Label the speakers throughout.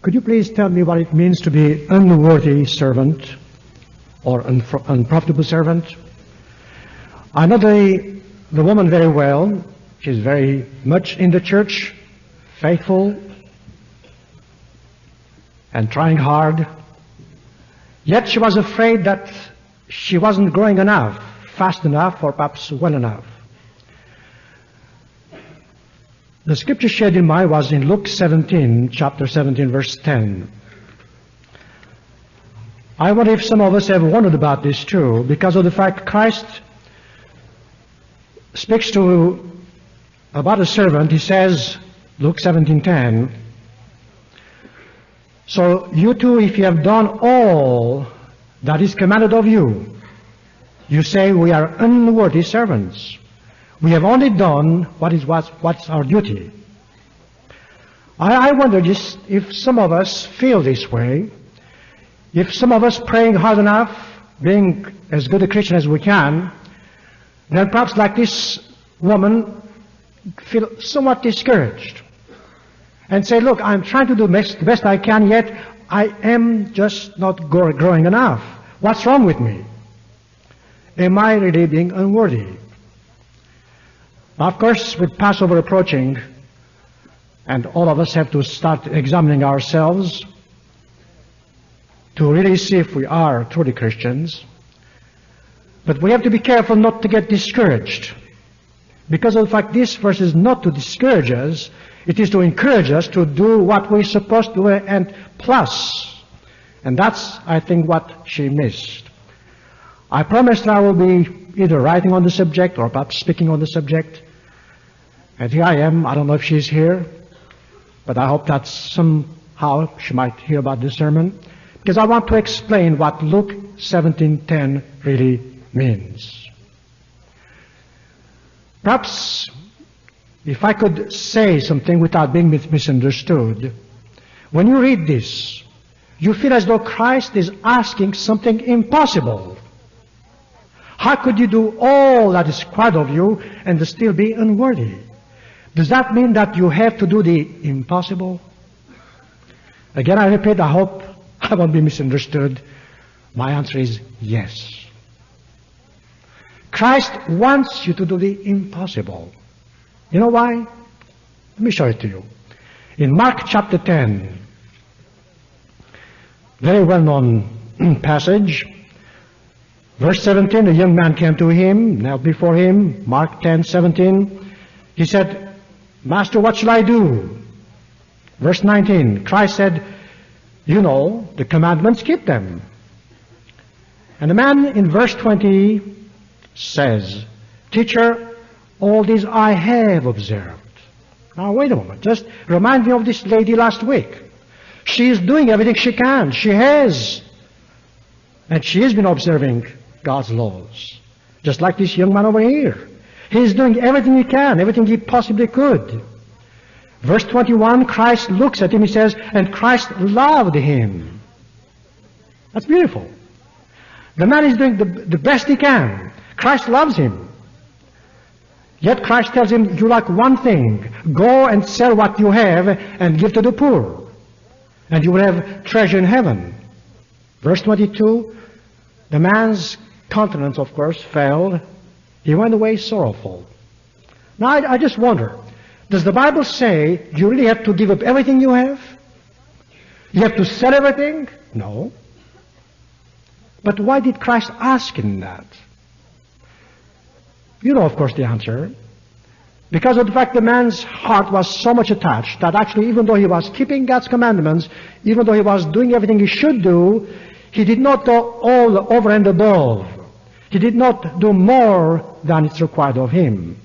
Speaker 1: Could you please tell me what it means to be unworthy servant or unprofitable servant? I know the woman very well. She's very much in the church, faithful, and trying hard. Yet she was afraid that she wasn't growing enough, fast enough, or perhaps well enough. The scripture shared in mind was in Luke 17, chapter 17, verse 10. I wonder if some of us have wondered about this too, because of the fact Christ speaks about a servant. He says, Luke 17:10, so you too, if you have done all that is commanded of you, you say we are unworthy servants. We have only done what's our duty. I wonder just if some of us feel this way, if some of us praying hard enough, being as good a Christian as we can, then perhaps like this woman, feel somewhat discouraged and say, look, I'm trying to do the best I can, yet I am just not growing enough. What's wrong with me? Am I really being unworthy? Now, of course, with Passover approaching, and all of us have to start examining ourselves to really see if we are truly Christians. But we have to be careful not to get discouraged. Because of the fact this verse is not to discourage us, it is to encourage us to do what we're supposed to do and plus. And that's, I think, what she missed. I promised I will be either writing on the subject or perhaps speaking on the subject. And here I am. I don't know if she's here, but I hope that somehow she might hear about this sermon, because I want to explain what Luke 17:10 really means. Perhaps if I could say something without being misunderstood, when you read this, you feel as though Christ is asking something impossible. How could you do all that is required of you and still be unworthy? Does that mean that you have to do the impossible? Again, I repeat, I hope I won't be misunderstood. My answer is yes. Christ wants you to do the impossible. You know why? Let me show it to you. In Mark chapter 10, very well-known passage, verse 17, a young man came to him, knelt before him, Mark 10:17. He said, Master, what shall I do? Verse 19, Christ said, you know the commandments, keep them. And the man in verse 20 says, Teacher, all these I have observed. Now wait a moment, just remind me of this lady last week. She is doing everything she can. She has. And she has been observing God's laws. Just like this young man over here. He is doing everything he can, everything he possibly could. Verse 21, Christ looks at him, he says, and Christ loved him. That's beautiful. The man is doing the best he can. Christ loves him. Yet Christ tells him, you lack one thing. Go and sell what you have and give to the poor, and you will have treasure in heaven. Verse 22, the man's countenance, of course, fell. He went away sorrowful. Now, I just wonder, does the Bible say you really have to give up everything you have? You have to sell everything? No. But why did Christ ask him that? You know, of course, the answer. Because of the fact the man's heart was so much attached that actually, even though he was keeping God's commandments, even though he was doing everything he should do, he did not go all over and above. He did not do more than is required of him.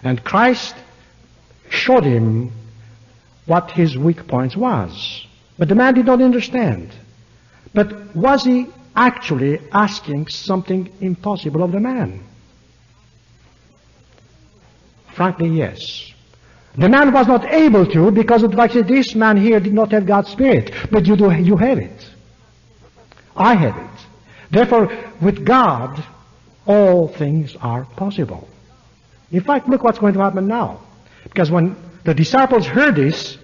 Speaker 1: And Christ showed him what his weak points was. But the man did not understand. But was he actually asking something impossible of the man? Frankly, yes. The man was not able to, because of the fact that this man here did not have God's Spirit. But you have it. I have it. Therefore, with God, all things are possible. In fact, look what's going to happen now. Because when the disciples heard this,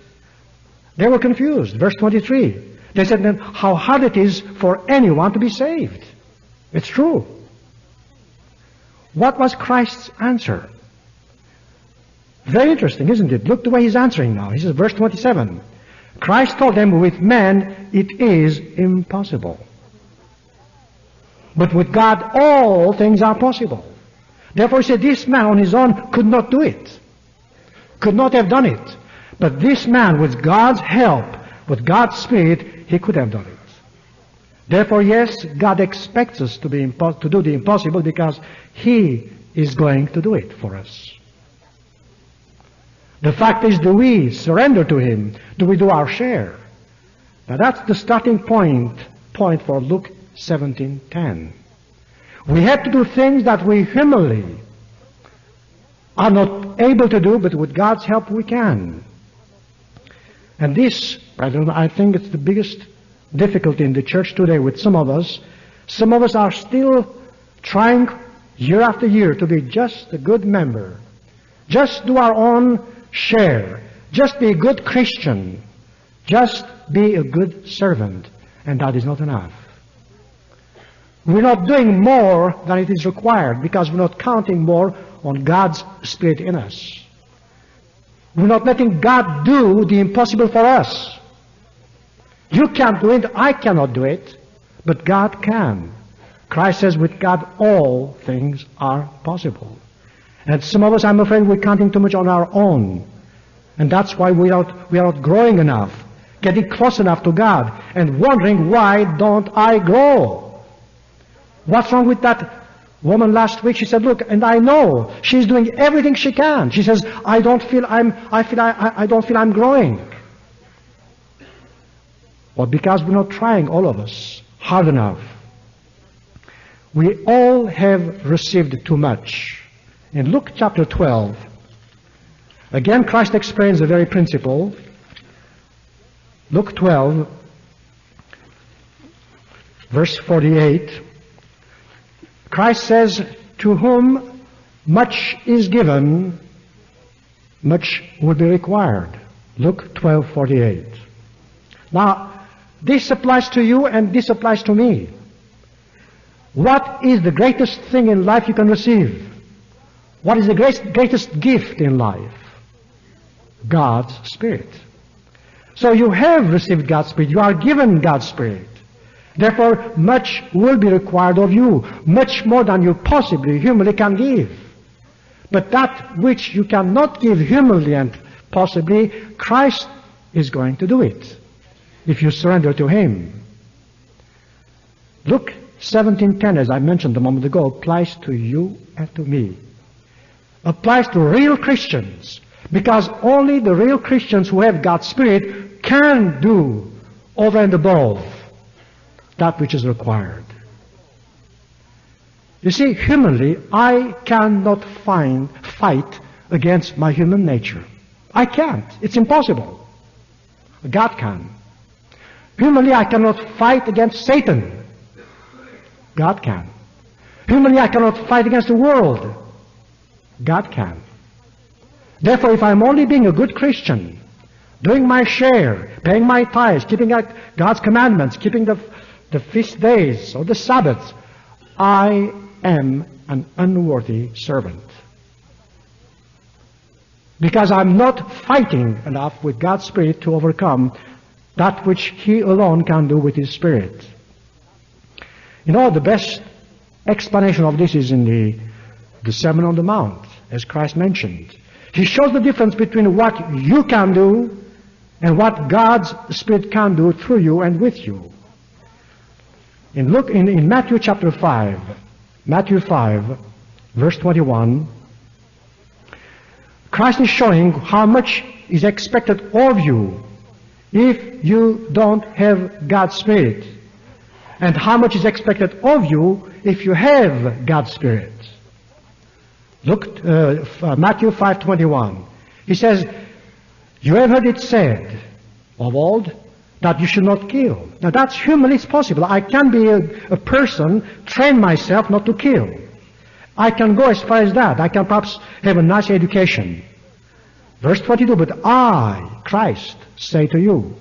Speaker 1: They were confused. Verse 23. They said, then how hard it is for anyone to be saved. It's true. What was Christ's answer? Very interesting, isn't it? Look the way he's answering now. He says, verse 27. Christ told them, with man it is impossible. But with God all things are possible. Therefore he said, this man on his own could not do it. Could not have done it. But this man, with God's help, with God's Spirit, he could have done it. Therefore, yes, God expects us to do the impossible because he is going to do it for us. The fact is, do we surrender to him? Do we do our share? Now that's the starting point for Luke 17:10. We have to do things that we humanly are not able to do, but with God's help we can. And this, brethren, I think it's the biggest difficulty in the church today with some of us. Some of us are still trying year after year to be just a good member. Just do our own share. Just be a good Christian. Just be a good servant. And that is not enough. We're not doing more than it is required because we're not counting more on God's Spirit in us. We're not letting God do the impossible for us. You can't do it, I cannot do it, but God can. Christ says with God all things are possible. And some of us, I'm afraid, we're counting too much on our own. And that's why we are not growing enough, getting close enough to God, and wondering, why don't I grow? What's wrong with that woman last week? She said, look, and I know she's doing everything she can. She says, I don't feel I'm growing. Well, because we're not trying, all of us, hard enough. We all have received too much. In Luke chapter 12, again Christ explains the very principle. Luke 12, verse 48. Christ says, to whom much is given, much will be required. Luke 12:48. Now, this applies to you and this applies to me. What is the greatest thing in life you can receive? What is the greatest gift in life? God's Spirit. So you have received God's Spirit. You are given God's Spirit. Therefore, much will be required of you, much more than you possibly, humanly can give. But that which you cannot give humanly and possibly, Christ is going to do it, if you surrender to him. Luke 17:10, as I mentioned a moment ago, applies to you and to me. Applies to real Christians, because only the real Christians who have God's Spirit can do over and above that which is required. You see, humanly, I cannot fight against my human nature. I can't. It's impossible. God can. Humanly, I cannot fight against Satan. God can. Humanly, I cannot fight against the world. God can. Therefore, if I'm only being a good Christian, doing my share, paying my tithes, keeping God's commandments, keeping the feast days or the Sabbath, I am an unworthy servant. Because I'm not fighting enough with God's Spirit to overcome that which he alone can do with his Spirit. You know, the best explanation of this is in the Sermon on the Mount, as Christ mentioned. He shows the difference between what you can do and what God's Spirit can do through you and with you. In Matthew chapter 5, Matthew 5, verse 21, Christ is showing how much is expected of you if you don't have God's Spirit, and how much is expected of you if you have God's Spirit. Look, Matthew 5:21. He says, you have heard it said of old that you should not kill. Now that's humanly it's possible. I can be a person, train myself not to kill. I can go as far as that. I can perhaps have a nice education. Verse 22, but I, Christ, say to you,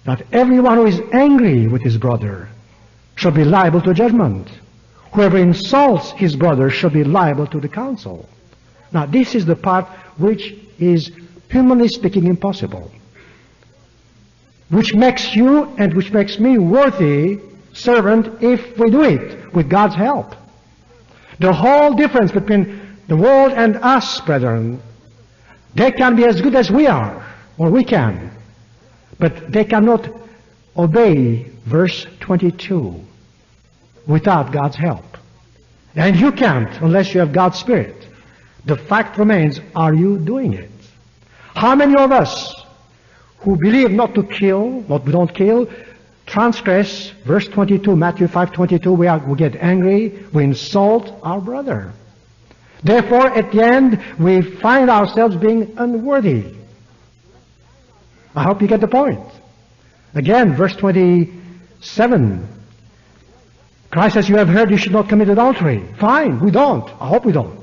Speaker 1: that everyone who is angry with his brother shall be liable to judgment. Whoever insults his brother shall be liable to the council. Now this is the part which is, humanly speaking, impossible. Which makes you and which makes me worthy servant if we do it with God's help. The whole difference between the world and us, brethren, they can be as good as we are, or we can, but they cannot obey verse 22 without God's help. And you can't unless you have God's Spirit. The fact remains, are you doing it? How many of us who believe not to kill, we don't kill, transgress verse 22, Matthew 5:22, we get angry, we insult our brother. Therefore, at the end, we find ourselves being unworthy. I hope you get the point. Again, verse 27, Christ says, you have heard you should not commit adultery. Fine, we don't. I hope we don't.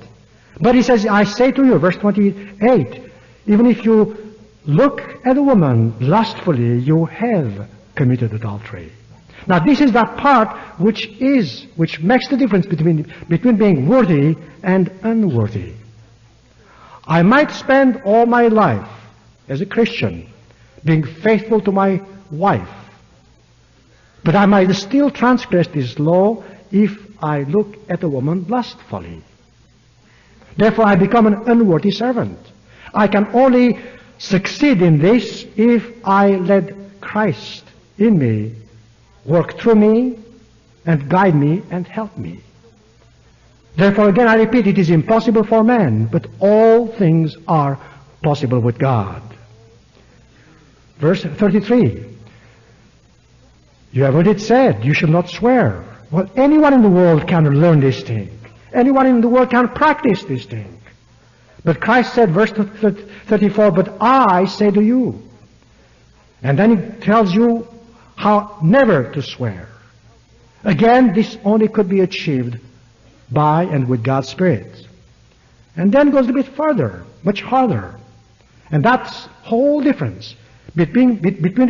Speaker 1: But he says, I say to you, verse 28, even if you look at a woman lustfully, you have committed adultery. Now this is that part which makes the difference between being worthy and unworthy. I might spend all my life as a Christian being faithful to my wife, but I might still transgress this law if I look at a woman lustfully. Therefore I become an unworthy servant. I can only succeed in this if I let Christ in me work through me and guide me and help me. Therefore, again, I repeat, it is impossible for man, but all things are possible with God. Verse 33, you have heard it said, you shall not swear. Well, anyone in the world can learn this thing. Anyone in the world can practice this thing. But Christ said, verse 34, but I say to you. And then he tells you how never to swear. Again, this only could be achieved by and with God's Spirit. And then goes a bit further, much harder. And that's the whole difference between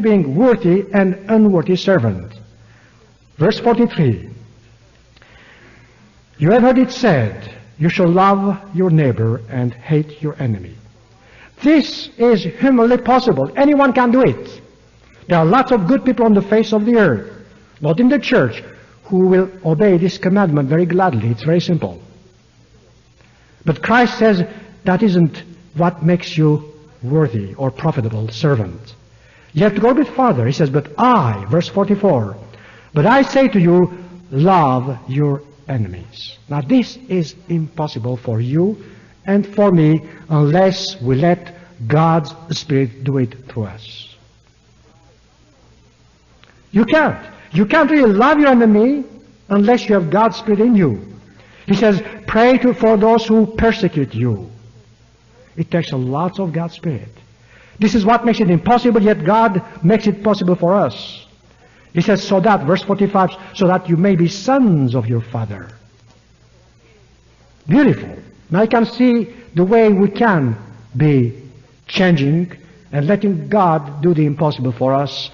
Speaker 1: being worthy and unworthy servant. Verse 43. You have heard it said, you shall love your neighbor and hate your enemy. This is humanly possible. Anyone can do it. There are lots of good people on the face of the earth, not in the church, who will obey this commandment very gladly. It's very simple. But Christ says that isn't what makes you worthy or profitable servant. You have to go a bit farther. He says, but I, verse 44, but I say to you, love your enemies. Now this is impossible for you and for me unless we let God's Spirit do it through us. You can't. You can't really love your enemy unless you have God's Spirit in you. He says, pray for those who persecute you. It takes a lot of God's Spirit. This is what makes it impossible, yet God makes it possible for us. He says, so that, verse 45, so that you may be sons of your Father. Beautiful. Now you can see the way we can be changing and letting God do the impossible for us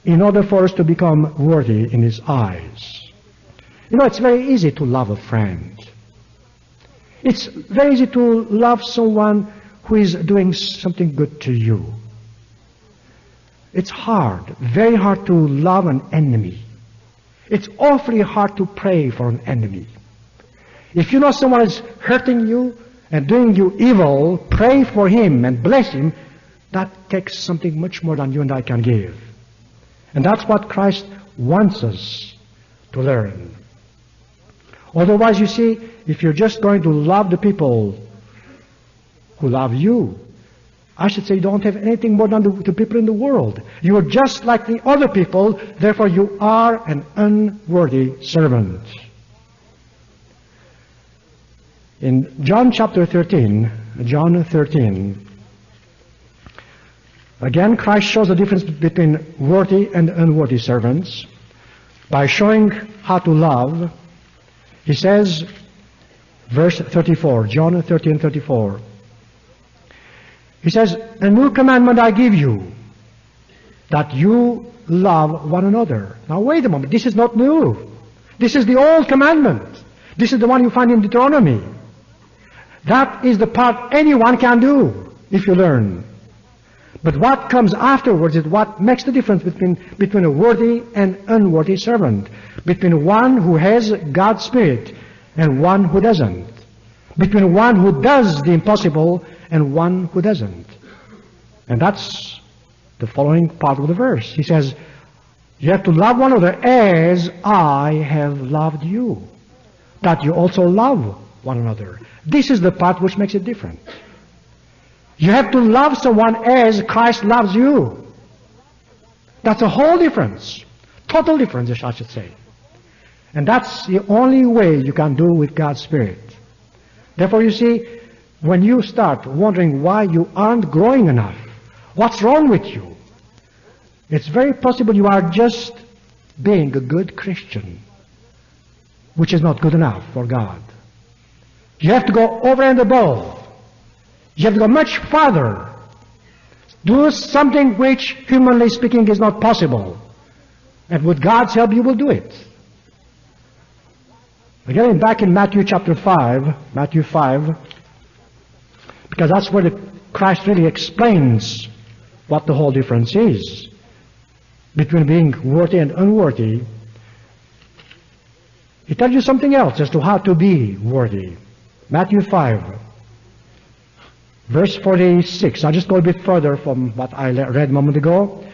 Speaker 1: in order for us to become worthy in His eyes. You know, it's very easy to love a friend. It's very easy to love someone who is doing something good to you. It's hard, very hard to love an enemy. It's awfully hard to pray for an enemy. If you know someone is hurting you and doing you evil, pray for him and bless him. That takes something much more than you and I can give. And that's what Christ wants us to learn. Otherwise, you see, if you're just going to love the people who love you, I should say you don't have anything more than the people in the world. You are just like the other people, therefore you are an unworthy servant. In John chapter 13, again Christ shows the difference between worthy and unworthy servants by showing how to love. He says, verse 34, John 13:34, He says, a new commandment I give you, that you love one another. Now wait a moment, this is not new. This is the old commandment. This is the one you find in Deuteronomy. That is the part anyone can do if you learn. But what comes afterwards is what makes the difference between a worthy and unworthy servant, between one who has God's Spirit and one who doesn't, between one who does the impossible and one who doesn't. And that's the following part of the verse. He says, you have to love one another as I have loved you, that you also love one another. This is the part which makes it different. You have to love someone as Christ loves you. That's a whole difference. Total difference, I should say. And that's the only way you can do with God's Spirit. Therefore, you see, when you start wondering why you aren't growing enough, what's wrong with you? It's very possible you are just being a good Christian, which is not good enough for God. You have to go over and above. You have to go much farther. Do something which, humanly speaking, is not possible. And with God's help, you will do it. Again, back in Matthew chapter 5, Matthew 5, because that's where Christ really explains what the whole difference is between being worthy and unworthy. He tells you something else as to how to be worthy. Matthew 5. Verse 46, I'll just go a bit further from what I read a moment ago.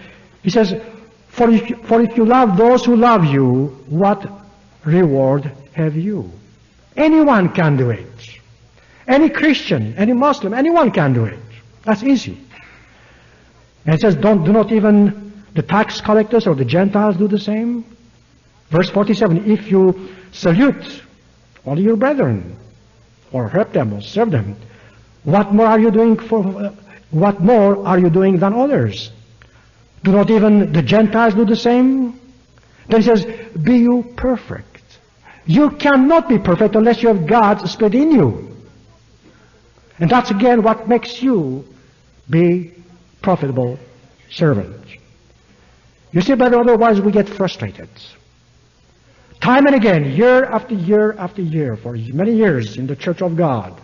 Speaker 1: He says, For if you love those who love you, what reward have you? Anyone can do it. Any Christian, any Muslim, anyone can do it. That's easy. And it says, do not even the tax collectors or the Gentiles do the same? Verse 47, if you salute only your brethren, or help them, or serve them, what more are you doing than others? Do not even the Gentiles do the same? Then he says, be you perfect. You cannot be perfect unless you have God's Spirit in you. And that's again what makes you be profitable servant. You see, brother, otherwise we get frustrated. Time and again, year after year after year, for many years in the Church of God,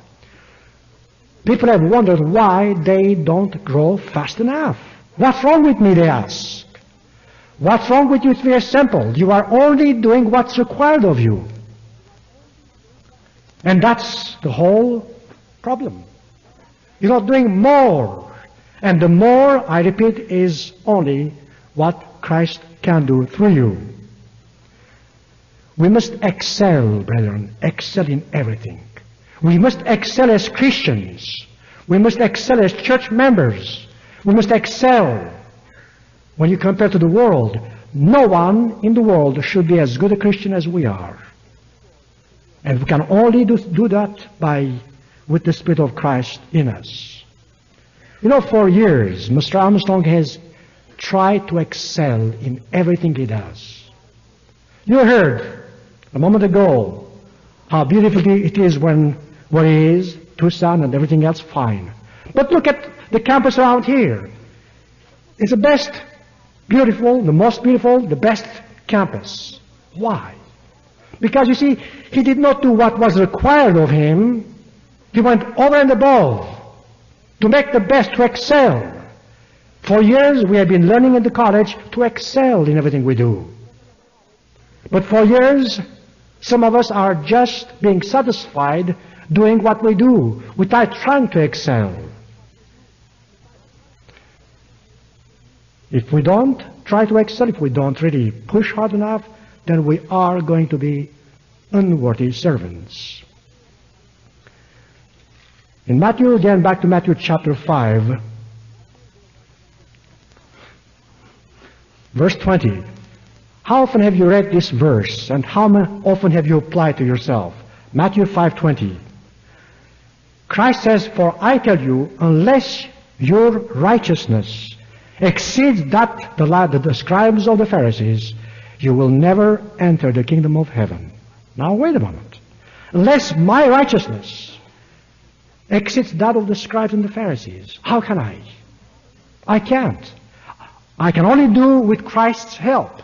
Speaker 1: people have wondered why they don't grow fast enough. What's wrong with me, they ask. What's wrong with you? It's very simple. You are only doing what's required of you. And that's the whole problem. You're not doing more. And the more, I repeat, is only what Christ can do through you. We must excel, brethren, excel in everything. We must excel as Christians. We must excel as church members. We must excel. When you compare to the world, no one in the world should be as good a Christian as we are. And we can only do that with the Spirit of Christ in us. You know, for years, Mr. Armstrong has tried to excel in everything he does. You heard a moment ago how beautiful it is where he is, Tucson and everything else fine. But look at the campus around here. It's the best, beautiful, the most beautiful, the best campus. Why? Because you see, he did not do what was required of him. He went over and above to make the best, to excel. For years we have been learning in the college to excel in everything we do. But for years, some of us are just being satisfied doing what we do without trying to excel. If we don't try to excel, if we don't really push hard enough, then we are going to be unworthy servants. In Matthew, again, back to Matthew chapter 5, verse 20. How often have you read this verse, and how often have you applied to yourself? Matthew 5:20. Christ says, for I tell you, unless your righteousness exceeds that the scribes of the Pharisees, you will never enter the kingdom of heaven. Now wait a moment. Unless my righteousness exceeds that of the scribes and the Pharisees. How can I? I can't. I can only do with Christ's help.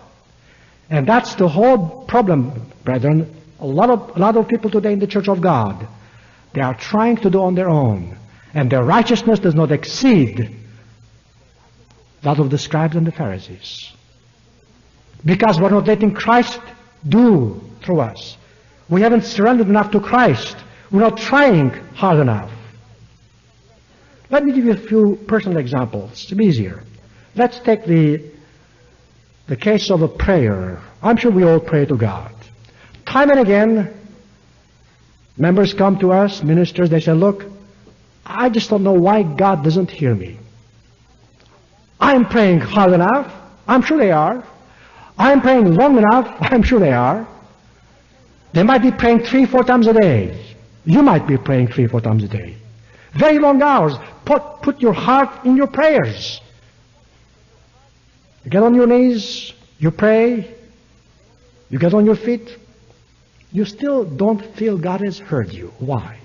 Speaker 1: And that's the whole problem, brethren. A lot of people today in the Church of God, they are trying to do on their own. And their righteousness does not exceed that of the scribes and the Pharisees. Because we're not letting Christ do through us. We haven't surrendered enough to Christ. We're not trying hard enough. Let me give you a few personal examples. It's easier. Let's take the case of a prayer. I'm sure we all pray to God. Time and again, members come to us, ministers, they say, look, I just don't know why God doesn't hear me. I'm praying hard enough. I'm sure they are. I'm praying long enough. I'm sure they are. They might be praying 3-4 times a day. You might be praying 3-4 times a day. Very long hours. Put your heart in your prayers. You get on your knees, you pray, you get on your feet. You still don't feel God has heard you. Why?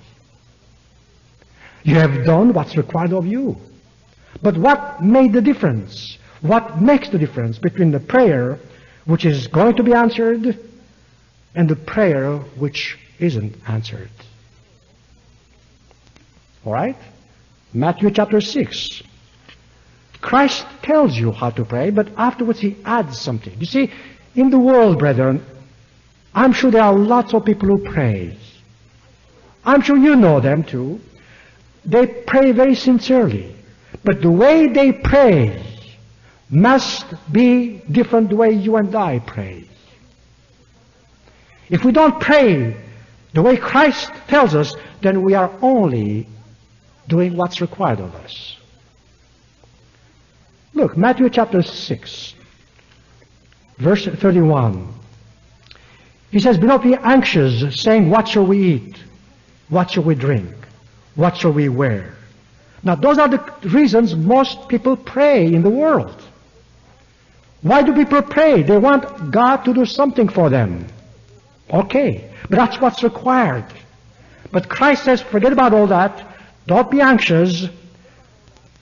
Speaker 1: You have done what's required of you. But what made the difference? What makes the difference between the prayer which is going to be answered and the prayer which isn't answered? All right? Matthew chapter 6. Christ tells you how to pray, but afterwards he adds something. You see, in the world, brethren, I'm sure there are lots of people who pray. I'm sure you know them too. They pray very sincerely. But the way they pray must be different the way you and I pray. If we don't pray the way Christ tells us, then we are only doing what's required of us. Look, Matthew chapter 6, verse 31. He says, "Do not be anxious, saying, what shall we eat? What shall we drink? What shall we wear?" Now, those are the reasons most people pray in the world. Why do people pray? They want God to do something for them. Okay, but that's what's required. But Christ says, forget about all that. Don't be anxious.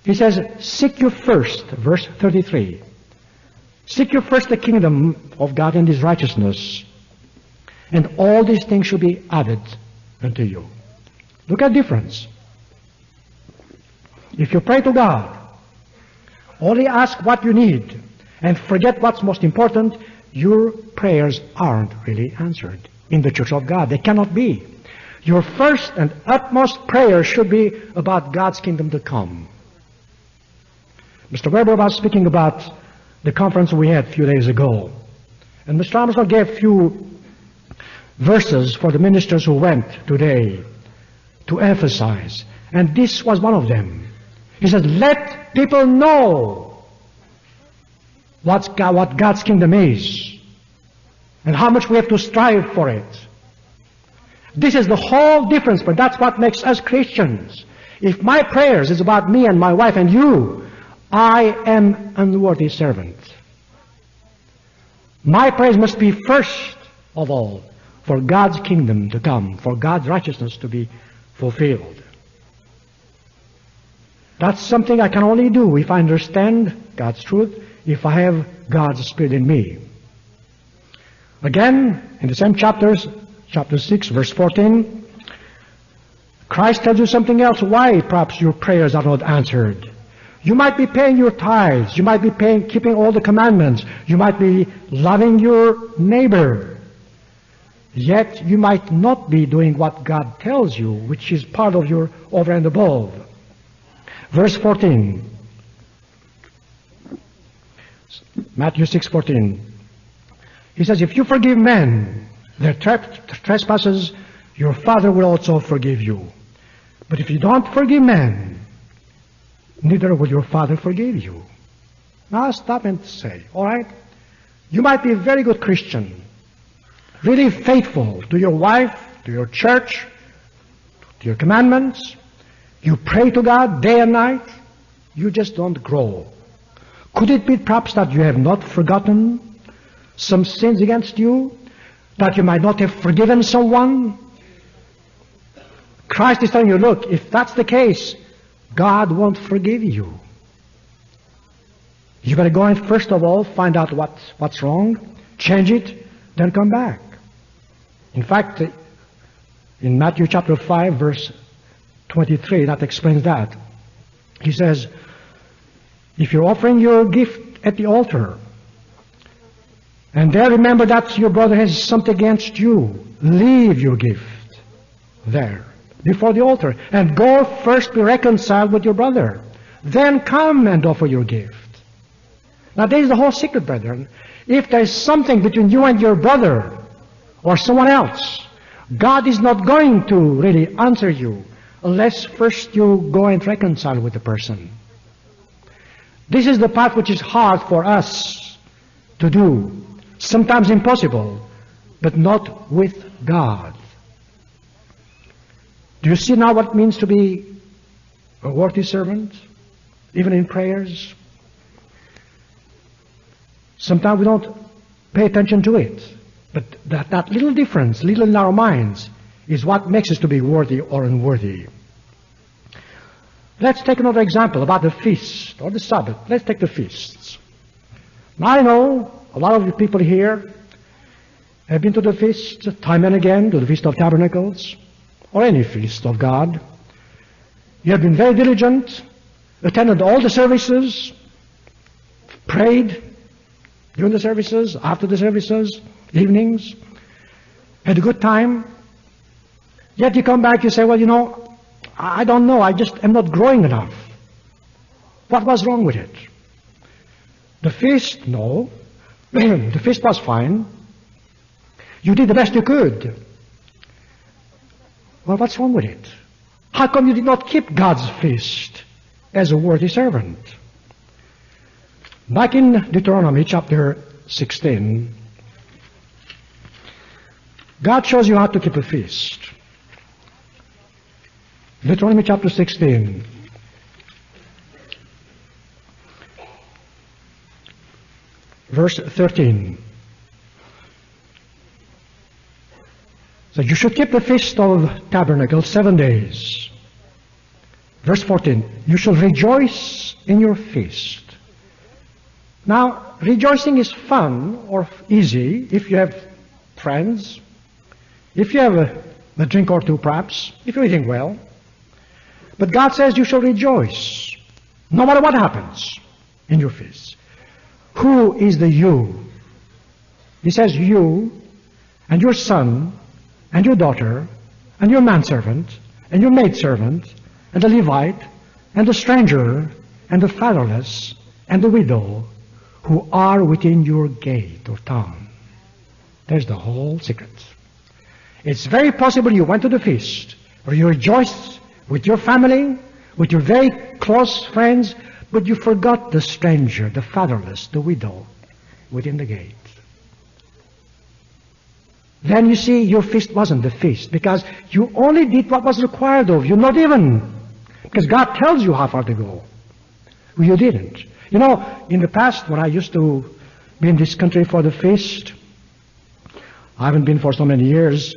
Speaker 1: He says, seek you first, verse 33. Seek you first the kingdom of God and His righteousness, and all these things shall be added unto you. Look at the difference. If you pray to God, only ask what you need, and forget what's most important, your prayers aren't really answered in the church of God. They cannot be. Your first and utmost prayer should be about God's kingdom to come. Mr. Weber was speaking about the conference we had a few days ago. And Mr. Armstrong gave a few verses for the ministers who went today to emphasize. And this was one of them. He said, let people know what God's kingdom is and how much we have to strive for it. This is the whole difference, but that's what makes us Christians. If my prayers is about me and my wife and you, I am an unworthy servant. My prayers must be first of all for God's kingdom to come, for God's righteousness to be fulfilled. That's something I can only do if I understand God's truth, if I have God's Spirit in me. Again, in the same chapters, chapter 6, verse 14, Christ tells you something else, why perhaps your prayers are not answered. You might be paying your tithes, you might be keeping all the commandments, you might be loving your neighbor, yet you might not be doing what God tells you, which is part of your over and above. Verse 14, Matthew 6:14. He says, if you forgive men their trespasses, your Father will also forgive you. But if you don't forgive men, neither will your Father forgive you. Now stop and say, all right, you might be a very good Christian, really faithful to your wife, to your church, to your commandments. You pray to God day and night. You just don't grow. Could it be perhaps that you have not forgotten some sins against you? That you might not have forgiven someone? Christ is telling you, look, if that's the case, God won't forgive you. You better go and first of all find out what's wrong, change it, then come back. In fact, in Matthew chapter 5, verse 23, that explains that. He says, if you're offering your gift at the altar, and there remember that your brother has something against you, leave your gift there before the altar and go first be reconciled with your brother. Then come and offer your gift. Now there is the whole secret, brethren. If there is something between you and your brother or someone else, God is not going to really answer you unless first you go and reconcile with the person. This is the part which is hard for us to do, sometimes impossible, but not with God. Do you see now what it means to be a worthy servant, even in prayers? Sometimes we don't pay attention to it, but that little difference, little in our minds, is what makes us to be worthy or unworthy. Let's take another example about the feast or the Sabbath. Let's take the feasts. Now I know a lot of you people here have been to the feast time and again, to the Feast of Tabernacles, or any feast of God. You have been very diligent, attended all the services, prayed during the services, after the services, evenings, had a good time. Yet you come back, you say, well, you know, I don't know, I just am not growing enough. What was wrong with it? The feast, no. The feast was fine. You did the best you could. Well, what's wrong with it? How come you did not keep God's feast as a worthy servant? Back in Deuteronomy chapter 16, God shows you how to keep a feast. Deuteronomy chapter 16. Verse 13. So you should keep the Feast of Tabernacles 7 days. Verse 14. You shall rejoice in your feast. Now, rejoicing is fun or easy if you have friends, if you have a drink or two perhaps, if you're eating well. But God says you shall rejoice, no matter what happens in your feast. Who is the you? He says you and your son and your daughter and your manservant and your maidservant and the Levite and the stranger and the fatherless and the widow who are within your gate or town. There's the whole secret. It's very possible you went to the feast or you rejoiced with your family, with your very close friends, but you forgot the stranger, the fatherless, the widow within the gate. Then you see your feast wasn't the feast because you only did what was required of you, not even because God tells you how far to go. Well, you didn't. You know, in the past when I used to be in this country for the feast, I haven't been for so many years.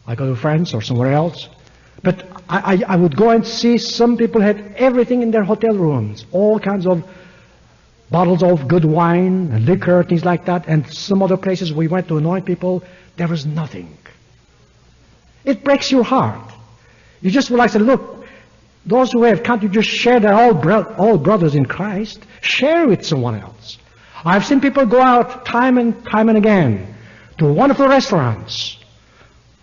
Speaker 1: I go to France or somewhere else. But I would go and see some people had everything in their hotel rooms, all kinds of bottles of good wine and liquor, things like that. And some other places we went to anoint people, there was nothing. It breaks your heart. You just would like to say, look, those who have, can't you just share their all brothers in Christ? Share with someone else. I've seen people go out time and again to wonderful restaurants.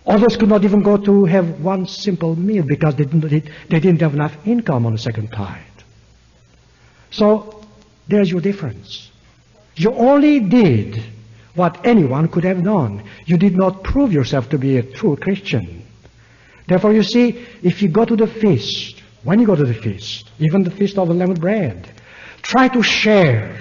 Speaker 1: Others could not even go to have one simple meal because they didn't have enough income on the second tide. So there's your difference. You only did what anyone could have done. You did not prove yourself to be a true Christian. Therefore, you see, if you go to the feast, when you go to the feast, even the feast of unleavened bread, try to share.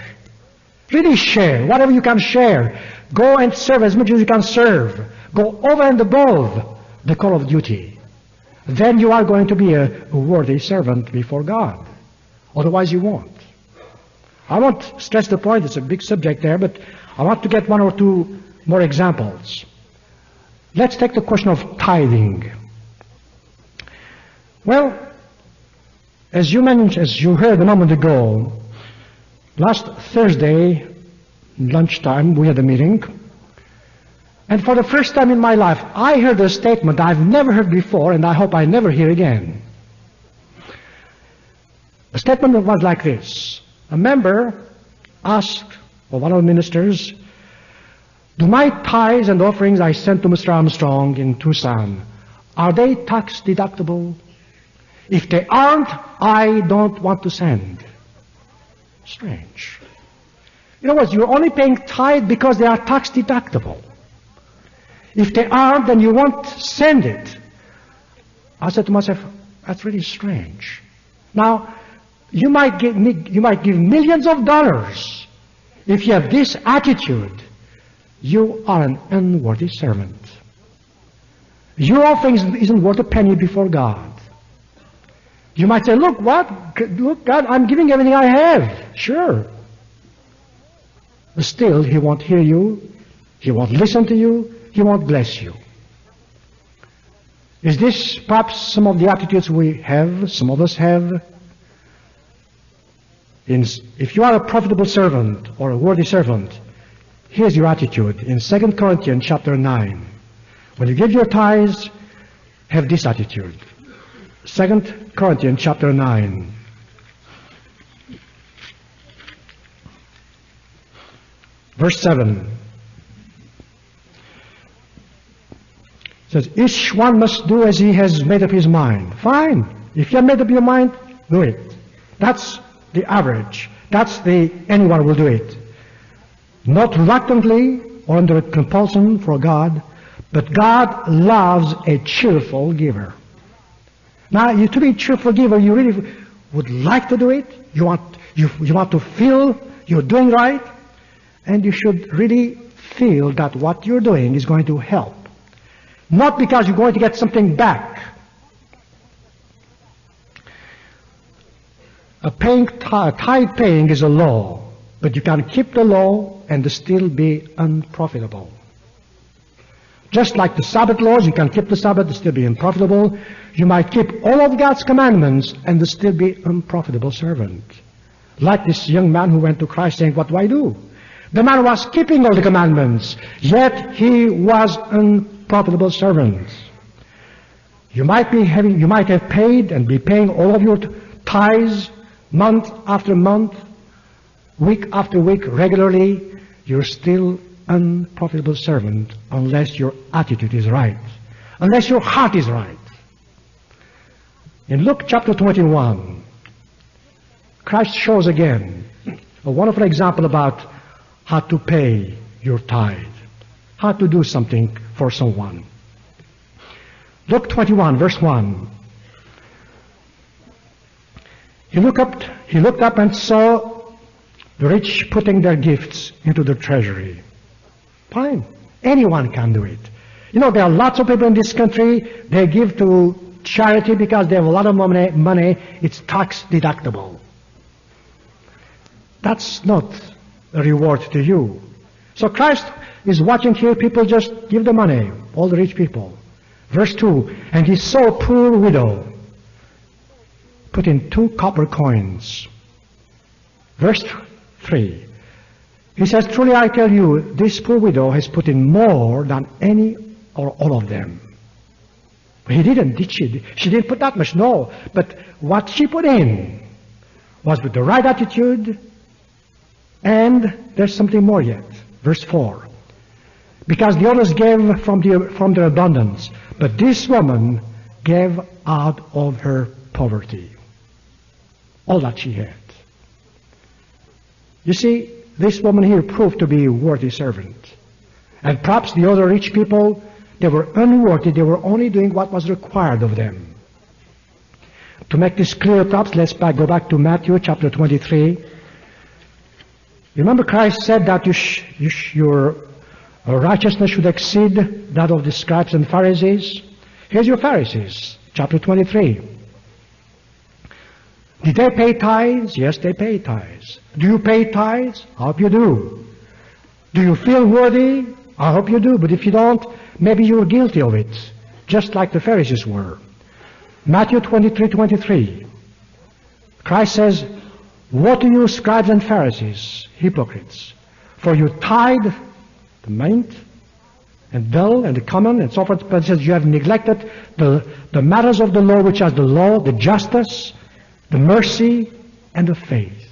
Speaker 1: Really share. Whatever you can share. Go and serve as much as you can serve. Go over and above the call of duty. Then you are going to be a worthy servant before God. Otherwise you won't. I won't stress the point, it's a big subject there, but I want to get one or two more examples. Let's take the question of tithing. Well, as you heard a moment ago, last Thursday, lunchtime, we had a meeting. And for the first time in my life, I heard a statement I've never heard before, and I hope I never hear again. The statement was like this. A member asked, or one of the ministers, do my tithes and offerings I sent to Mr. Armstrong in Tucson, are they tax deductible? If they aren't, I don't want to send. Strange. In other words, you're only paying tithe because they are tax deductible. If they aren't, then you won't send it. I said to myself, that's really strange. Now, you might give millions of dollars. If you have this attitude, you are an unworthy servant. Your offering isn't worth a penny before God. You might say, look, God, I'm giving everything I have. Sure. But still, He won't hear you. He won't listen to you. He won't bless you. Is this perhaps some of the attitudes we have, some of us have? If you are a profitable servant or a worthy servant, here's your attitude in 2 Corinthians chapter 9. When you give your tithes, have this attitude. 2 Corinthians chapter 9. Verse 7. It says, each one must do as he has made up his mind. Fine. If you have made up your mind, do it. That's the average. Anyone will do it. Not reluctantly or under compulsion for God, but God loves a cheerful giver. Now, to be a cheerful giver, you really would like to do it. You want to feel you're doing right, and you should really feel that what you're doing is going to help. Not because you're going to get something back. Tithe paying is a law, but you can keep the law and still be unprofitable. Just like the Sabbath laws, you can keep the Sabbath and still be unprofitable. You might keep all of God's commandments and still be unprofitable servant. Like this young man who went to Christ saying, what do I do? The man was keeping all the commandments, yet he was unprofitable servant. You might have paid and be paying all of your tithes month after month, week after week, regularly. You're still unprofitable servant unless your attitude is right, unless your heart is right. In Luke chapter 21, Christ shows again a wonderful example about how to pay your tithe, how to do something for someone. Luke 21, verse 1. He looked up and saw the rich putting their gifts into the treasury. Fine. Anyone can do it. You know, there are lots of people in this country, they give to charity because they have a lot of money. It's tax deductible. That's not a reward to you. So Christ is watching here, people just give the money, all the rich people. Verse 2, and he saw a poor widow put in 2 copper coins. Verse 3, he says, truly I tell you, this poor widow has put in more than any or all of them. He didn't, did she? She didn't put that much, no. But what she put in was with the right attitude, and there's something more yet. Verse 4. Because the others gave from their abundance, but this woman gave out of her poverty all that she had. You see, this woman here proved to be a worthy servant. And perhaps the other rich people, they were unworthy. They were only doing what was required of them. To make this clear, perhaps let's go back to Matthew chapter 23. Remember Christ said that your righteousness should exceed that of the scribes and Pharisees. Here's your Pharisees, chapter 23. Did they pay tithes? Yes, they pay tithes. Do you pay tithes? I hope you do. Do you feel worthy? I hope you do. But if you don't, maybe you're guilty of it, just like the Pharisees were. Matthew 23:23. Christ says, "Woe to you, scribes and Pharisees, hypocrites, for you tithe the mint and dill and the cumin and so forth, but it says you have neglected the matters of the law, which are the law, the justice, the mercy, and the faith."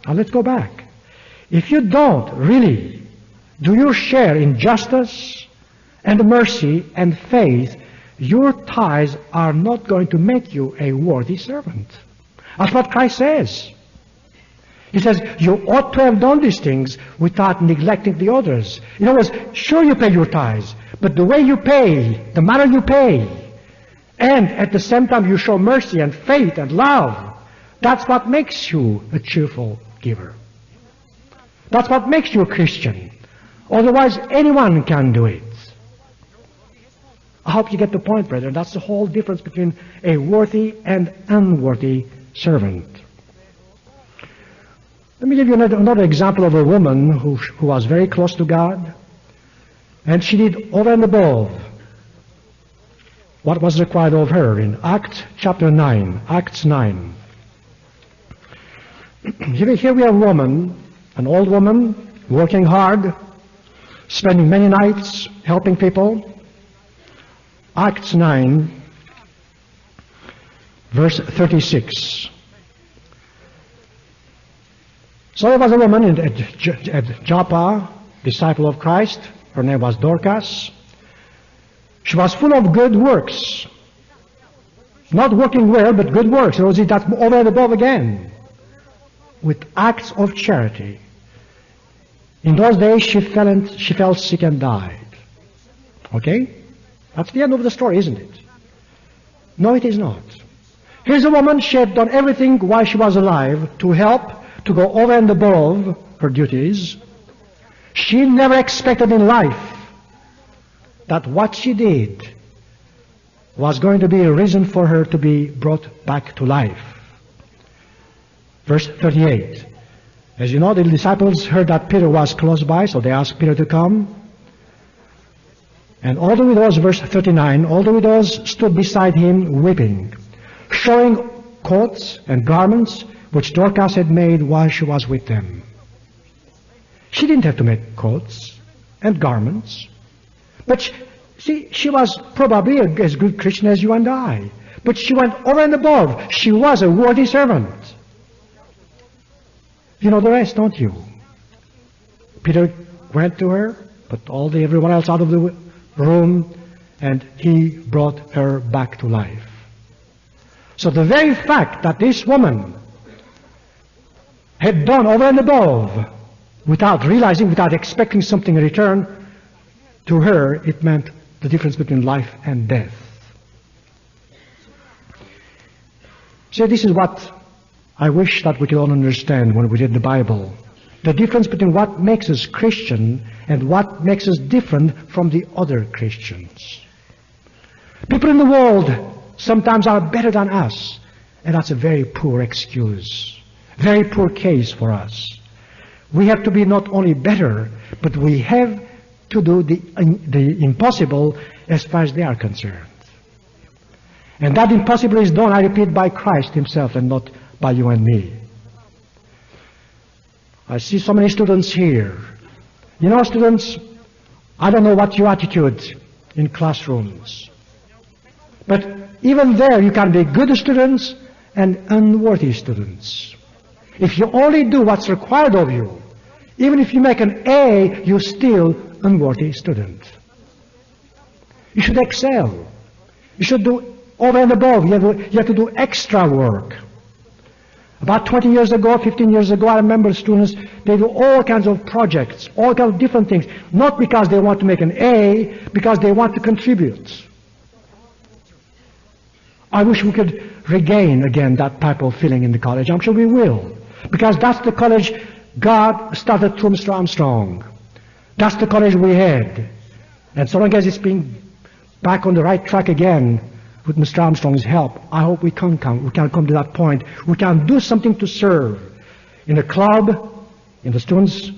Speaker 1: Now let's go back. If you don't really do your share in justice and mercy and faith, your tithes are not going to make you a worthy servant. That's what Christ says. He says, you ought to have done these things without neglecting the others. In other words, sure you pay your tithes, but the way you pay, the manner you pay, and at the same time you show mercy and faith and love, that's what makes you a cheerful giver. That's what makes you a Christian. Otherwise, anyone can do it. I hope you get the point, brethren. That's the whole difference between a worthy and unworthy servant. Let me give you another example of a woman who was very close to God, and she did over and above what was required of her in Acts chapter 9. Acts 9. Here we have a woman, an old woman, working hard, spending many nights helping people. Acts 9, verse 36. So there was a woman at Joppa, disciple of Christ. Her name was Dorcas. She was full of good works. Not working well, but good works. So that's over and above again. With acts of charity. In those days she fell sick and died. Okay? That's the end of the story, isn't it? No, it is not. Here's a woman, she had done everything while she was alive to help, to go over and above her duties. She never expected in life that what she did was going to be a reason for her to be brought back to life. Verse 38. As you know, the disciples heard that Peter was close by, so they asked Peter to come. And all the widows, verse 39, all the widows stood beside him weeping, showing coats and garments which Dorcas had made while she was with them. She didn't have to make coats and garments. But she was probably as good Christian as you and I. But she went over and above. She was a worthy servant. You know the rest, don't you? Peter went to her, put everyone else out of the room, and he brought her back to life. So the very fact that this woman had done over and above, without realizing, without expecting something in return, to her it meant the difference between life and death. So this is what I wish that we could all understand when we read the Bible. The difference between what makes us Christian and what makes us different from the other Christians. People in the world sometimes are better than us, and that's a very poor excuse, very poor case for us. We have to be not only better, but we have to do the impossible as far as they are concerned. And that impossible is done, I repeat, by Christ himself and not by you and me. I see so many students here. You know, students, I don't know what your attitude in classrooms. But even there you can be good students and unworthy students. If you only do what's required of you, even if you make an A, you're still unworthy student. You should excel. You should do over and above. You have to do extra work. About 20 years ago, 15 years ago, I remember students, they do all kinds of projects, all kinds of different things, not because they want to make an A, because they want to contribute. I wish we could regain again that type of feeling in the college. I'm sure we will. Because that's the college God started through Mr. Armstrong. That's the college we had. And so long as it's being back on the right track again, with Mr. Armstrong's help, I hope we can come to that point. We can do something to serve in a club, in the students'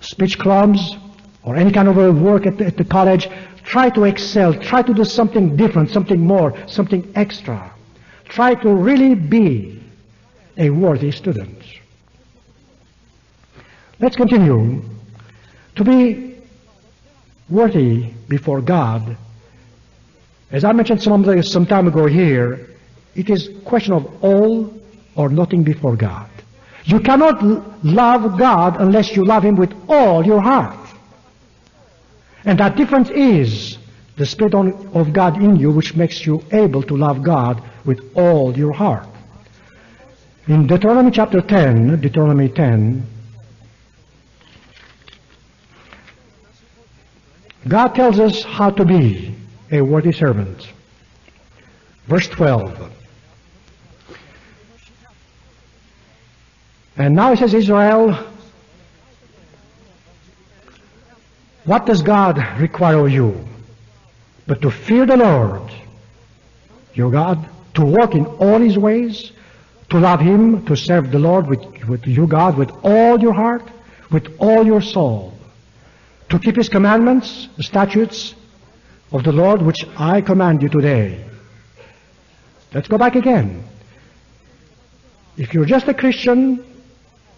Speaker 1: speech clubs, or any kind of work at the college. Try to excel. Try to do something different, something more, something extra. try to really be a worthy student. Let's continue. To be worthy before God, as I mentioned some time ago here, it is a question of all or nothing before God. You cannot love God unless you love Him with all your heart. And that difference is the Spirit of God in you, which makes you able to love God with all your heart. In Deuteronomy chapter 10, Deuteronomy 10, God tells us how to be a worthy servant. Verse 12. And now it says, Israel, what does God require of you? But to fear the Lord, your God, to walk in all His ways, to love Him, to serve the Lord with your God with all your heart, with all your soul, to keep His commandments, the statutes of the Lord, which I command you today. Let's go back again. If you're just a Christian,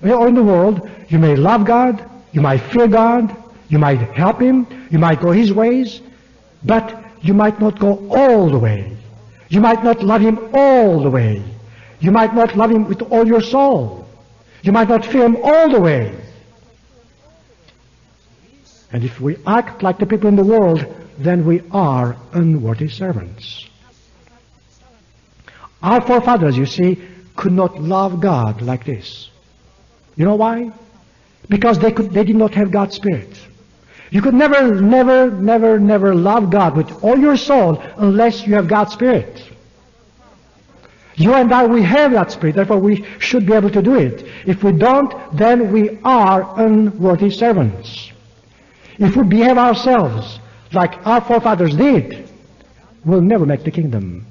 Speaker 1: or in the world, you may love God, you might fear God, you might help Him, you might go His ways, but you might not go all the way. You might not love Him all the way. You might not love Him with all your soul. You might not fear Him all the way. And if we act like the people in the world, then we are unworthy servants. Our forefathers, you see, could not love God like this. You know why? Because they did not have God's Spirit. You could never love God with all your soul unless you have God's Spirit. You and I, we have that Spirit, therefore we should be able to do it. If we don't, then we are unworthy servants. If we behave ourselves like our forefathers did, we'll never make the kingdom.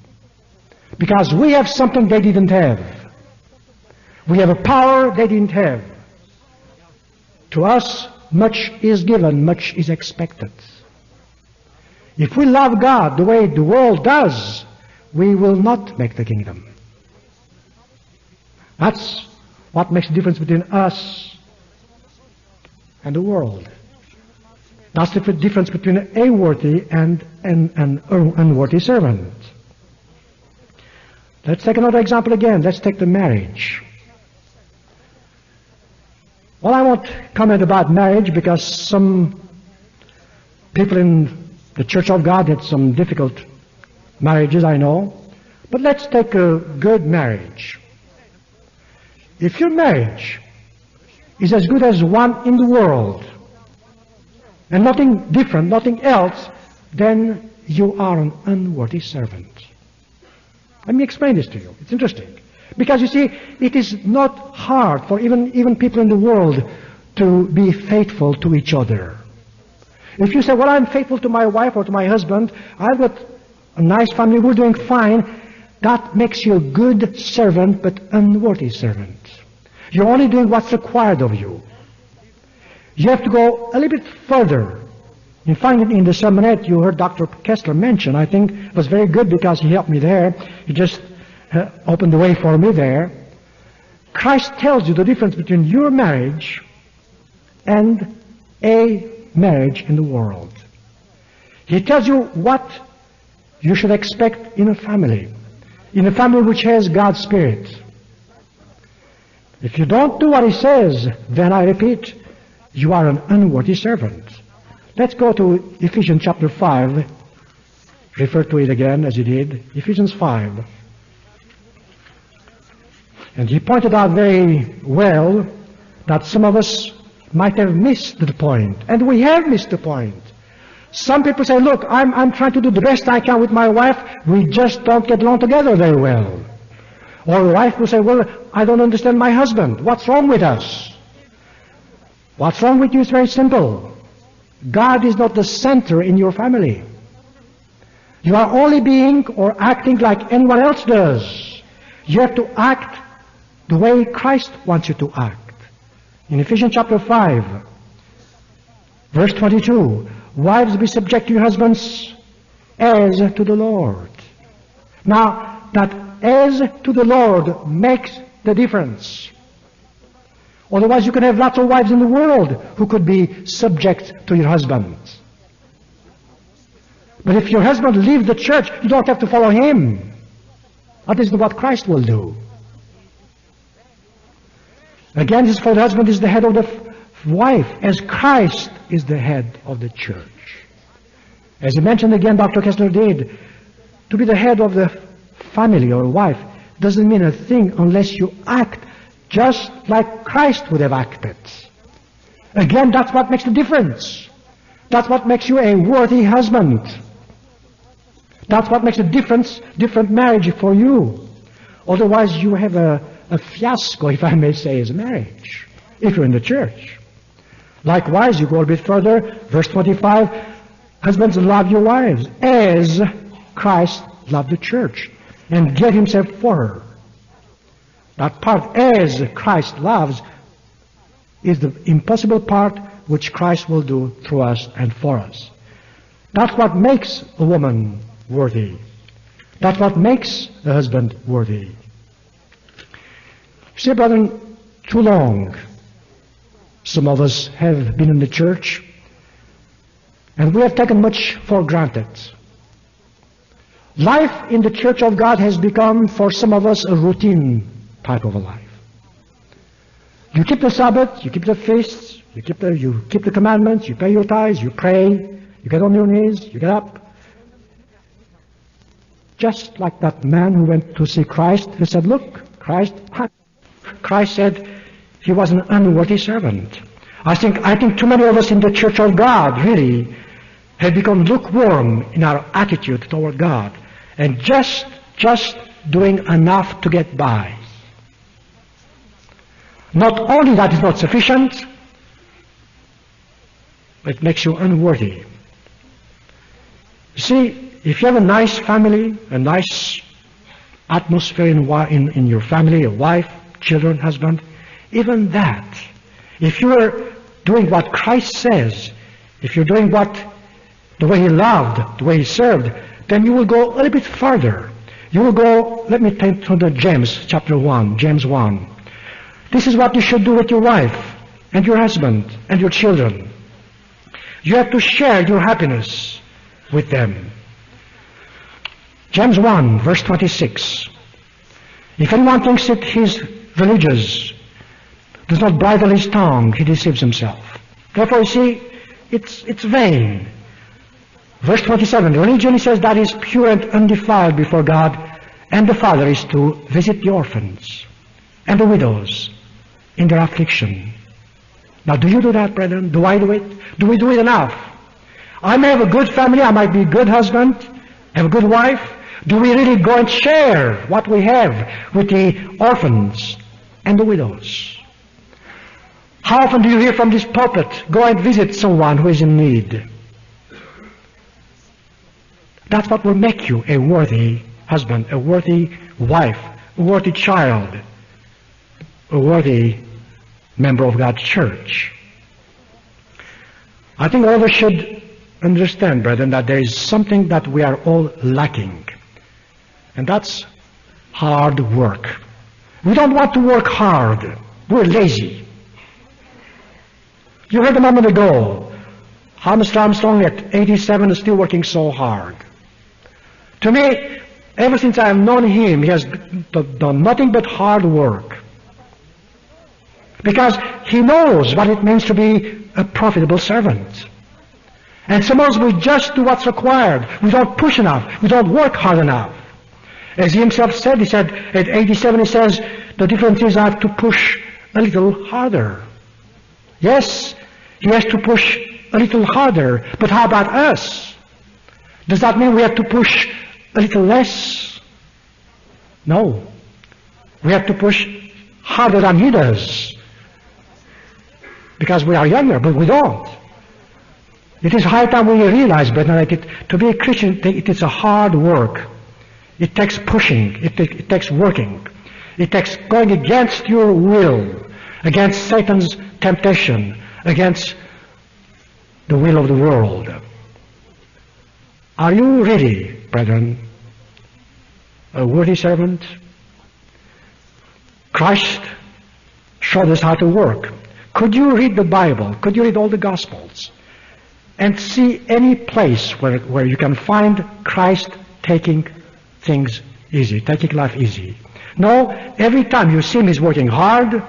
Speaker 1: Because we have something they didn't have. We have a power they didn't have. To us, much is given, much is expected. If we love God the way the world does, we will not make the kingdom. That's what makes the difference between us and the world. That's the difference between a worthy and an unworthy servant. Let's take another example again. Let's take the marriage. Well, I won't comment about marriage because some people in the Church of God had some difficult marriages, I know. But let's take a good marriage. If your marriage is as good as one in the world, and nothing different, nothing else, then you are an unworthy servant. Let me explain this to you. It's interesting. Because you see, it is not hard for even people in the world to be faithful to each other. If you say, well, I'm faithful to my wife or to my husband, I've got a nice family, we're doing fine, that makes you a good servant but unworthy servant. You're only doing what's required of you. You have to go a little bit further. You find it in the sermonette you heard Dr. Kessler mention. I think it was very good because he helped me there. He just opened the way for me there. Christ tells you the difference between your marriage and a marriage in the world. He tells you what you should expect in a family which has God's Spirit. If you don't do what He says, then I repeat, you are an unworthy servant. Let's go to Ephesians chapter 5. Refer to it again as he did. Ephesians 5. And he pointed out very well that some of us might have missed the point. And we have missed the point. Some people say, look, I'm trying to do the best I can with my wife. We just don't get along together very well. Or the wife will say, well, I don't understand my husband. What's wrong with us? What's wrong with you is very simple. God is not the center in your family. You are only being or acting like anyone else does. You have to act the way Christ wants you to act. In Ephesians chapter 5, verse 22, wives, be subject to your husbands as to the Lord. Now, that as to the Lord makes the difference. Otherwise you can have lots of wives in the world who could be subject to your husband. But if your husband leaves the church, you don't have to follow him. That is what Christ will do. Again, this for the husband is the head of the wife, as Christ is the head of the church. As he mentioned again, Dr. Kessler did, to be the head of the family or wife doesn't mean a thing unless you act just like Christ would have acted. Again, that's what makes the difference. That's what makes you a worthy husband. That's what makes a different marriage for you. Otherwise you have a fiasco, if I may say, as a marriage, if you're in the church. Likewise, you go a bit further, verse 25, husbands, love your wives as Christ loved the church and gave himself for her. That part, as Christ loves, is the impossible part which Christ will do through us and for us. That's what makes a woman worthy. That's what makes a husband worthy. You see, brethren, too long some of us have been in the church and we have taken much for granted. Life in the church of God has become for some of us a routine type of a life. You keep the Sabbath, you keep the feasts, you keep the commandments, you pay your tithes, you pray, you get on your knees, you get up. Just like that man who went to see Christ, he said, look, Christ said he was an unworthy servant. I think too many of us in the church of God really have become lukewarm in our attitude toward God and just doing enough to get by. Not only that is not sufficient, but it makes you unworthy. You see, if you have a nice family, a nice atmosphere in your family, a wife, children, husband, even that, if you are doing what Christ says, if you're doing the way he loved, the way he served, then you will go a little bit further. You will go, let me take to the James, chapter 1, James 1. This is what you should do with your wife and your husband and your children. You have to share your happiness with them. James 1, verse 26. If anyone thinks that he is religious, does not bridle his tongue, he deceives himself. Therefore, you see, it's vain. Verse 27, religion, he says, that is pure and undefiled before God and the Father is to visit the orphans and the widows in their affliction. Now, do you do that, brethren? Do I do it? Do we do it enough? I may have a good family, I might be a good husband, have a good wife. Do we really go and share what we have with the orphans and the widows? How often do you hear from this pulpit, go and visit someone who is in need? That's what will make you a worthy husband, a worthy wife, a worthy child, a worthy member of God's church. I think all of us should understand, brethren, that there is something that we are all lacking, and that's hard work. We don't want to work hard. We're lazy. You heard a moment ago, Armstrong at 87 is still working so hard. To me, ever since I have known him, he has done nothing but hard work. Because he knows what it means to be a profitable servant. And sometimes we just do what's required. We don't push enough. We don't work hard enough. As he himself said, he said, at 87, he says, the difference is I have to push a little harder. Yes, he has to push a little harder, but how about us? Does that mean we have to push a little less? No. We have to push harder than he does. Because we are younger, but we don't. It is high time we realize, brethren, that to be a Christian, it is a hard work. It takes pushing. It takes working. It takes going against your will, against Satan's temptation, against the will of the world. Are you ready, brethren? a worthy servant? Christ showed us how to work. Could you read the Bible? Could you read all the Gospels and see any place where you can find Christ taking things easy, taking life easy? No, every time you see him, he's working hard.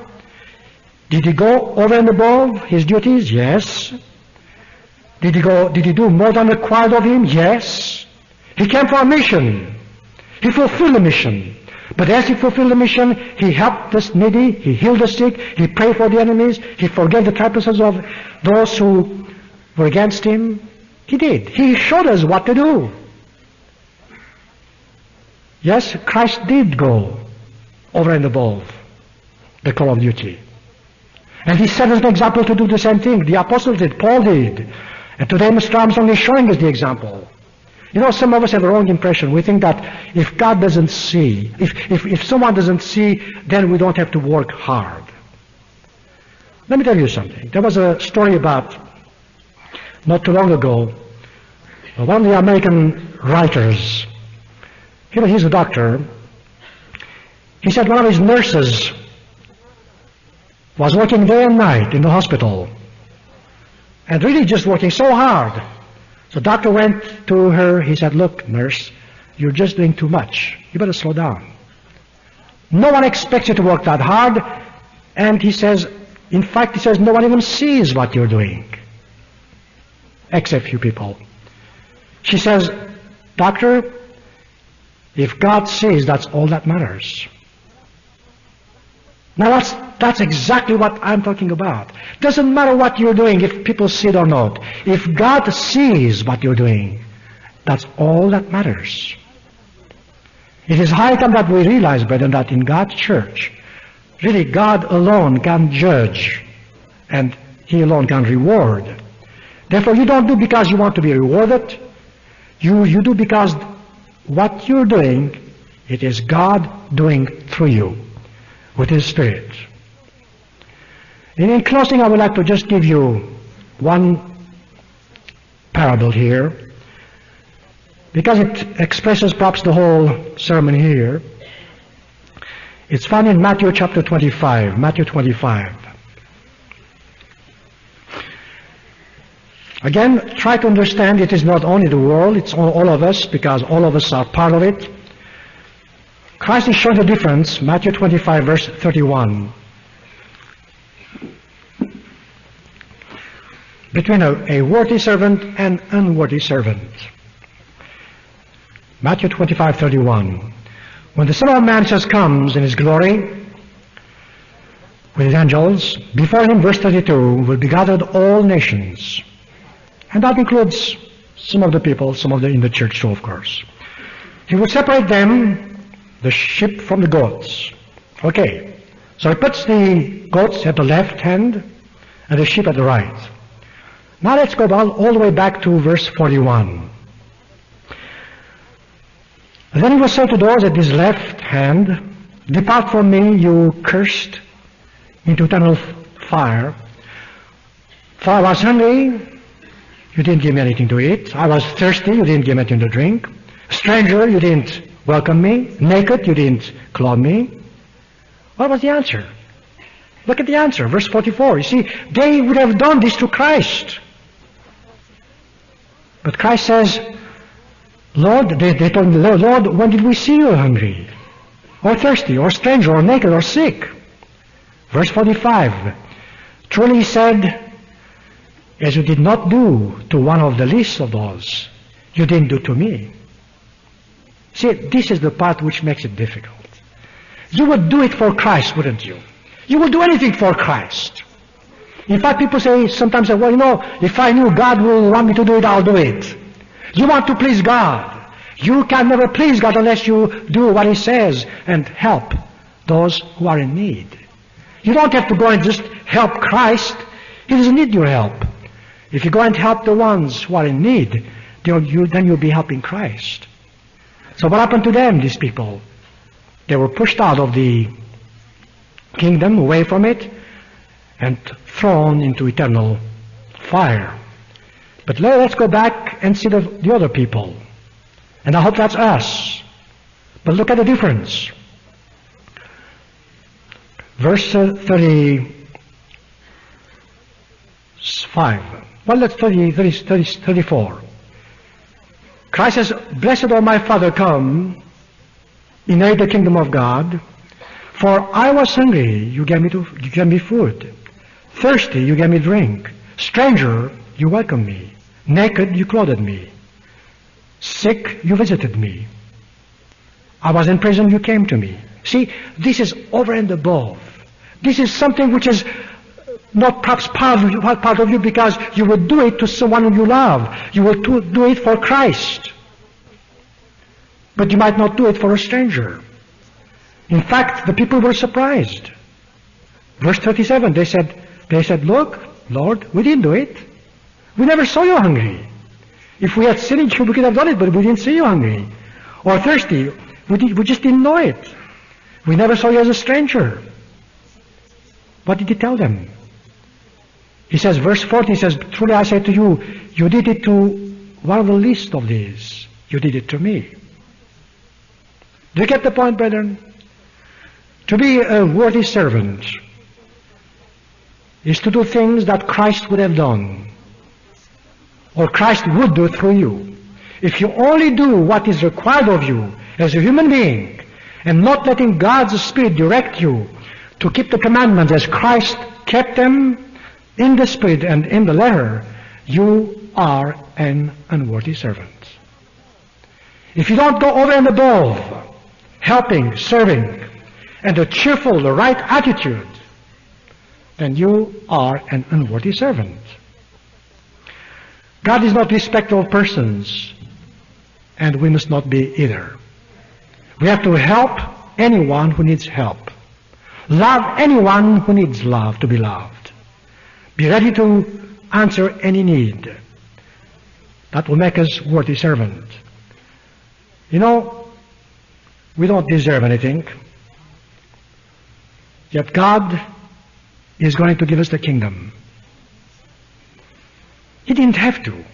Speaker 1: Did he go over and above his duties? Yes. Did he do more than required of him? Yes. He came for a mission. He fulfilled the mission. But as he fulfilled the mission, he helped the needy, he healed the sick, he prayed for the enemies, he forgave the trespasses of those who were against him. He did. He showed us what to do. Yes, Christ did go over and above the call of duty. And he set us an example to do the same thing. The apostles did, Paul did. And today Mr. Armstrong is showing us the example. You know, some of us have a wrong impression. We think that if God doesn't see, if someone doesn't see, then we don't have to work hard. Let me tell you something. There was a story about, not too long ago, one of the American writers, he's a doctor, he said one of his nurses was working day and night in the hospital, and really just working so hard. The doctor went to her, he said, "Look, nurse, you're just doing too much. You better slow down. No one expects you to work that hard." And he says, in fact, he says, no one even sees what you're doing, except few people. She says, "Doctor, if God sees, that's all that matters." Now that's exactly what I'm talking about. Doesn't matter what you're doing, if people see it or not. If God sees what you're doing, that's all that matters. It is high time that we realize, brethren, that in God's church, really God alone can judge, and He alone can reward. Therefore, you don't do because you want to be rewarded. You do because what you're doing, it is God doing through you with His Spirit. And in closing, I would like to just give you one parable here, because it expresses perhaps the whole sermon here. It's found in Matthew chapter 25. Matthew 25. Again, try to understand it is not only the world, it's all of us, because all of us are part of it. Christ is showing the difference, Matthew 25, verse 31, between a worthy servant and unworthy servant. Matthew 25, 31. When the Son of Man comes in His glory with His angels, before Him, verse 32, will be gathered all nations. And that includes some of the people, in the church too, of course. He will separate them, the sheep from the goats. Okay. So He puts the goats at the left hand and the sheep at the right. Now let's go all the way back to verse 41. And then He will say to those at His left hand, "Depart from me, you cursed, into eternal fire. For I was hungry, you didn't give me anything to eat. I was thirsty, you didn't give me anything to drink. Stranger, you didn't welcome me. Naked, you didn't clothe me." What was the answer? Look at the answer, verse 44. You see, they would have done this to Christ. But Christ says, "Lord," they told him, "Lord, when did we see you hungry, or thirsty, or stranger, or naked, or sick?" Verse 45. "Truly," He said, "as you did not do to one of the least of those, you didn't do to me." See, this is the part which makes it difficult. You would do it for Christ, wouldn't you? You would do anything for Christ. In fact, people sometimes say, "Well, if I knew God will want me to do it, I'll do it." You want to please God. You can never please God unless you do what He says and help those who are in need. You don't have to go and just help Christ. He doesn't need your help. If you go and help the ones who are in need, then you'll be helping Christ. So what happened to them, these people? They were pushed out of the kingdom, away from it, and thrown into eternal fire. But let's go back and see the other people. And I hope that's us. But look at the difference. Verse 35. Well, let's 34. Christ says, "Blessed, O my Father, come, inherit the kingdom of God. For I was hungry, you gave me food. Thirsty, you gave me drink. Stranger, you welcomed me. Naked, you clothed me. Sick, you visited me. I was in prison, you came to me." See, this is over and above. This is something which is not perhaps part of you because you would do it to someone you love. You will do it for Christ. But you might not do it for a stranger. In fact, the people were surprised. Verse 37, they said, "Look, Lord, we didn't do it. We never saw you hungry. If we had seen it, we could have done it, but we didn't see you hungry. Or thirsty. We just didn't know it. We never saw you as a stranger." What did he tell them? He says, verse 14 says, "Truly I say to you, you did it to one of the least of these. You did it to me." Do you get the point, brethren? To be a worthy servant is to do things that Christ would have done, or Christ would do through you. If you only do what is required of you as a human being, and not letting God's Spirit direct you to keep the commandments as Christ kept them in the Spirit and in the letter, you are an unworthy servant. If you don't go over and above, helping, serving, and a cheerful, the right attitude, then you are an unworthy servant. God is not respecter of persons, and we must not be either. We have to help anyone who needs help. Love anyone who needs love, to be loved. Be ready to answer any need. That will make us worthy servant. You know, we don't deserve anything. Yet God is going to give us the kingdom. He didn't have to.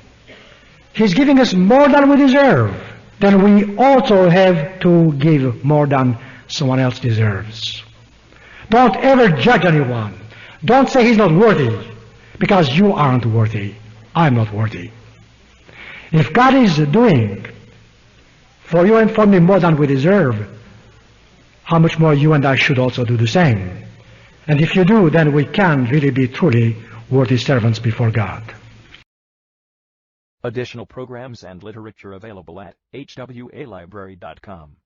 Speaker 1: He's giving us more than we deserve. Then we also have to give more than someone else deserves. Don't ever judge anyone. Don't say he's not worthy, because you aren't worthy. I'm not worthy. If God is doing for you and for me more than we deserve, how much more you and I should also do the same. And if you do, then we can really be truly worthy servants before God.
Speaker 2: Additional programs and literature available at hwalibrary.com.